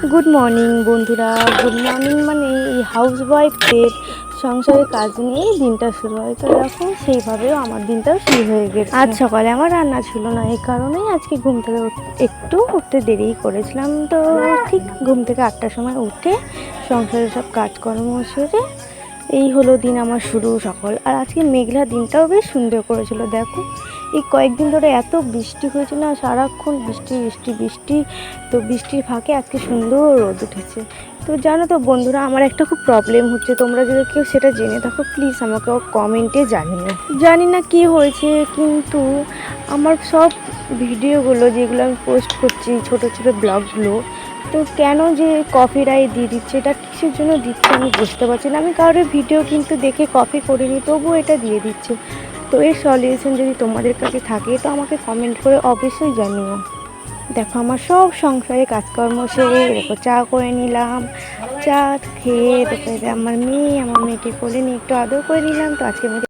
Good morning বন্ধুরা। Good morning মানে এই হাউস ওয়াইফদের সংসারের কাজ নিয়েই দিনটা শুরু হয়। তো দেখো সেইভাবেও আমার দিনটাও শুরু হয়ে গেছে। আজ সকালে আমার রান্না ছিল না, এই কারণেই আজকে ঘুম থেকে একটু উঠতে দেরিই করেছিলাম। তো ঠিক ঘুম থেকে 8টার সময় উঠে সংসারের সব কাজকর্ম সেরে এই হলো দিন আমার শুরু সকাল। আর আজকে মেঘলা দিনটাও বেশ সুন্দর করেছিল। দেখো এই কয়েকদিন ধরে এত বৃষ্টি হয়েছে না, সারাক্ষণ বৃষ্টি বৃষ্টি বৃষ্টি। তো বৃষ্টির ফাঁকে আজকে সুন্দর রোদ উঠেছে। তো জানো তো বন্ধুরা, আমার একটা খুব প্রবলেম হচ্ছে। তোমরা যদি কেউ সেটা জেনে থাকো প্লিজ আমাকে কমেন্টে জানিও। জানি না কি হয়েছে, কিন্তু আমার সব ভিডিওগুলো যেগুলো আমি পোস্ট করছি, ছোটো ছোটো ব্লগগুলো, তো কেন যে কপিরাইট দিয়ে দিচ্ছে, এটা কিসের জন্য দিচ্ছে আমি বুঝতে পারছি না। আমি কারোর ভিডিও কিন্তু দেখে কপি করিনি, তবুও এটা দিয়ে দিচ্ছে। তো এর সলিউশন যদি তোমাদের কাছে থাকে তো আমাকে কমেন্ট করে অবশ্যই জানিও। দেখো আমার সব সংসারে কাজকর্ম সেরে দেখো চা করে নিলাম। চা খেয়ে তারপরে আমার মেয়েকে কোলে নিয়ে একটু আদর করে নিলাম। তো আজকে